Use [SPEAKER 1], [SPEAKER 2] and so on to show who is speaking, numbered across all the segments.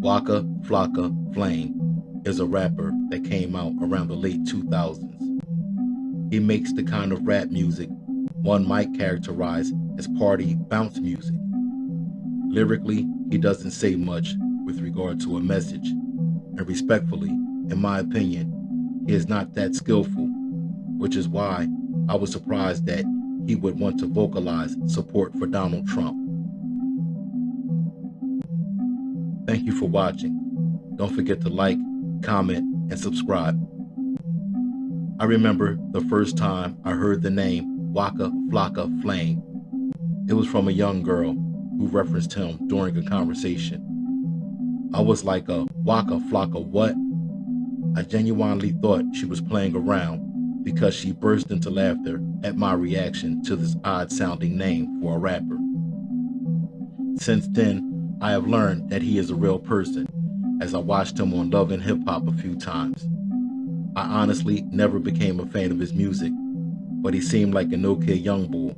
[SPEAKER 1] Waka Flocka Flame is a rapper that came out around the late 2000s. He makes the kind of rap music one might characterize as party bounce music. Lyrically, he doesn't say much with regard to a message, and respectfully, in my opinion, he is not that skillful, which is why I was surprised that he would want to vocalize support for Donald Trump. Thank you for watching. Don't forget to like, comment, and subscribe. I remember the first time I heard the name Waka Flocka Flame. It was from a young girl who referenced him during a conversation. I was like, a Waka Flocka what? I genuinely thought she was playing around because she burst into laughter at my reaction to this odd-sounding name for a rapper. Since then, I have learned that he is a real person, as I watched him on Love and Hip Hop a few times. I honestly never became a fan of his music, but he seemed like an okay young bull,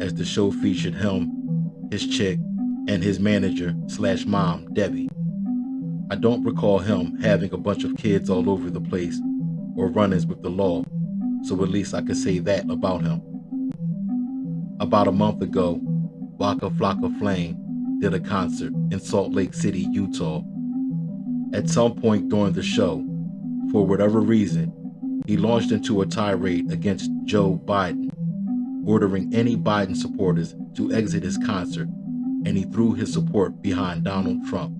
[SPEAKER 1] as the show featured him, his chick, and his manager/mom, Debbie. I don't recall him having a bunch of kids all over the place or run-ins with the law, so at least I could say that about him. About a month ago, Waka Flocka Flame did a concert in Salt Lake City, Utah. At some point during the show, for whatever reason, he launched into a tirade against Joe Biden, ordering any Biden supporters to exit his concert, and he threw his support behind Donald Trump.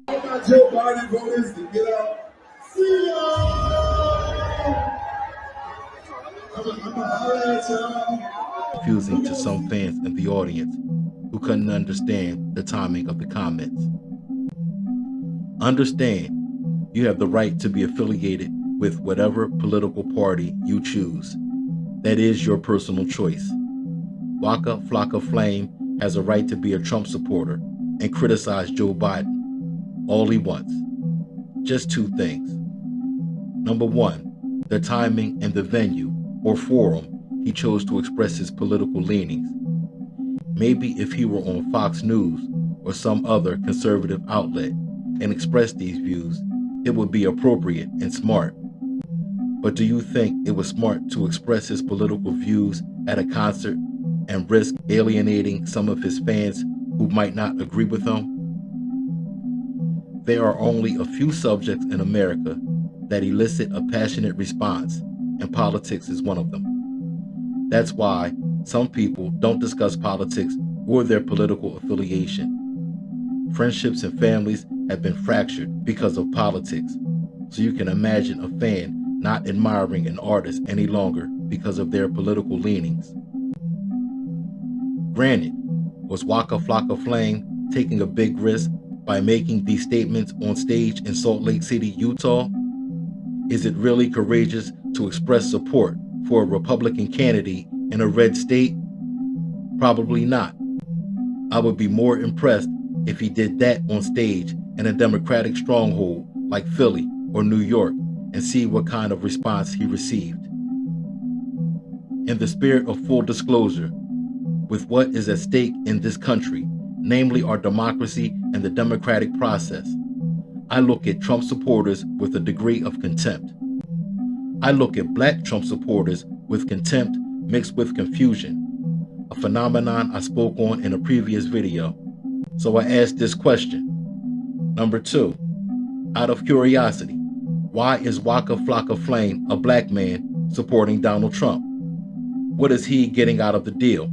[SPEAKER 2] All my Joe Biden voters to get out. See ya! I'm a holler at y'all.
[SPEAKER 1] Confusing to some fans in the audience who couldn't understand the timing of the comments. Understand, you have the right to be affiliated with whatever political party you choose. That is your personal choice. Waka Flocka Flame has a right to be a Trump supporter and criticize Joe Biden all he wants. Just two things. Number one, the timing and the venue or forum he chose to express his political leanings. Maybe if he were on Fox News or some other conservative outlet and expressed these views, it would be appropriate and smart. But do you think it was smart to express his political views at a concert and risk alienating some of his fans who might not agree with him? There are only a few subjects in America that elicit a passionate response, and politics is one of them. That's why some people don't discuss politics or their political affiliation. Friendships and families have been fractured because of politics, so you can imagine a fan not admiring an artist any longer because of their political leanings. Granted, was Waka Flocka Flame taking a big risk by making these statements on stage in Salt Lake City, Utah? Is it really courageous to express support for a Republican candidate in a red state? Probably not. I would be more impressed if he did that on stage in a Democratic stronghold like Philly or New York and see what kind of response he received. In the spirit of full disclosure, with what is at stake in this country, namely our democracy and the democratic process, I look at Trump supporters with a degree of contempt. I look at black Trump supporters with contempt mixed with confusion, a phenomenon I spoke on in a previous video. So I asked this question. Number two, out of curiosity, why is Waka Flocka Flame a black man supporting Donald Trump? What is he getting out of the deal?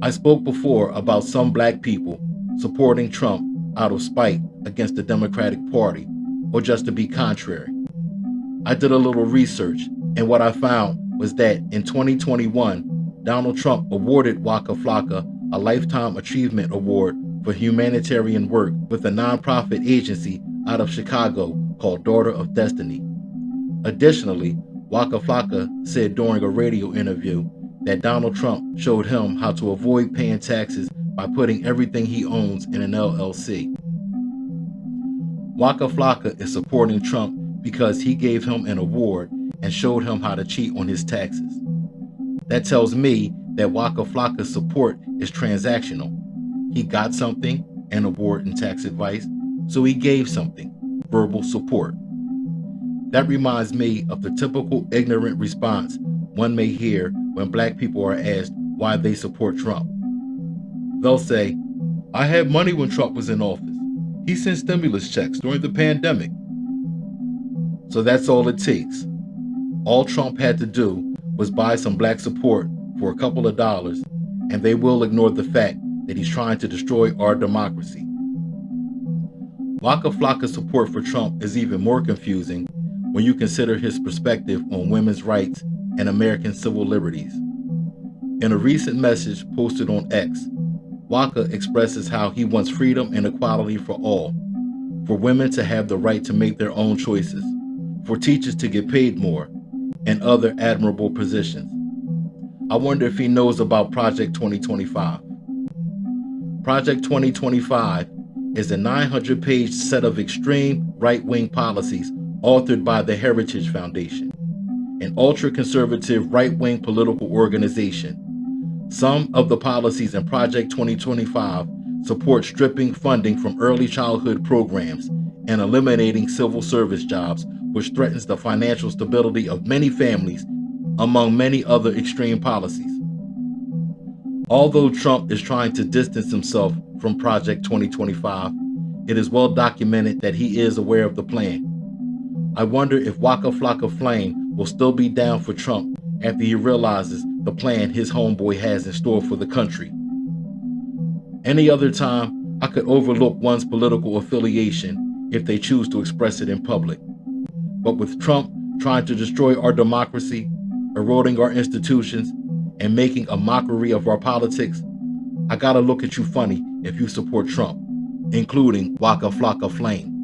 [SPEAKER 1] I spoke before about some black people supporting Trump out of spite against the Democratic Party or just to be contrary. I did a little research, and what I found was that in 2021, Donald Trump awarded Waka Flocka a Lifetime Achievement Award for humanitarian work with a nonprofit agency out of Chicago called Daughter of Destiny. Additionally, Waka Flocka said during a radio interview that Donald Trump showed him how to avoid paying taxes by putting everything he owns in an LLC. Waka Flocka is supporting Trump because he gave him an award and showed him how to cheat on his taxes. That tells me that Waka Flocka's support is transactional. He got something, an award and tax advice, So he gave something, verbal support. That reminds me of the typical ignorant response one may hear when black people are asked why they support Trump. They'll say, I had money when Trump was in office. He sent stimulus checks during the pandemic. So that's all it takes. All Trump had to do was buy some black support for a couple of dollars, and they will ignore the fact that he's trying to destroy our democracy. Waka Flocka's support for Trump is even more confusing when you consider his perspective on women's rights and American civil liberties. In a recent message posted on X, Waka expresses how he wants freedom and equality for all, for women to have the right to make their own choices, for teachers to get paid more, and other admirable positions. I wonder if he knows about Project 2025. Project 2025 is a 900-page set of extreme right-wing policies authored by the Heritage Foundation, an ultra-conservative right-wing political organization. Some of the policies in Project 2025 support stripping funding from early childhood programs and eliminating civil service jobs, which threatens the financial stability of many families, among many other extreme policies. Although Trump is trying to distance himself from Project 2025, it is well documented that he is aware of the plan. I wonder if Waka Flocka Flame will still be down for Trump after he realizes the plan his homeboy has in store for the country. Any other time, I could overlook one's political affiliation if they choose to express it in public. But with Trump trying to destroy our democracy, eroding our institutions, and making a mockery of our politics, I gotta look at you funny if you support Trump, including Waka Flocka Flame.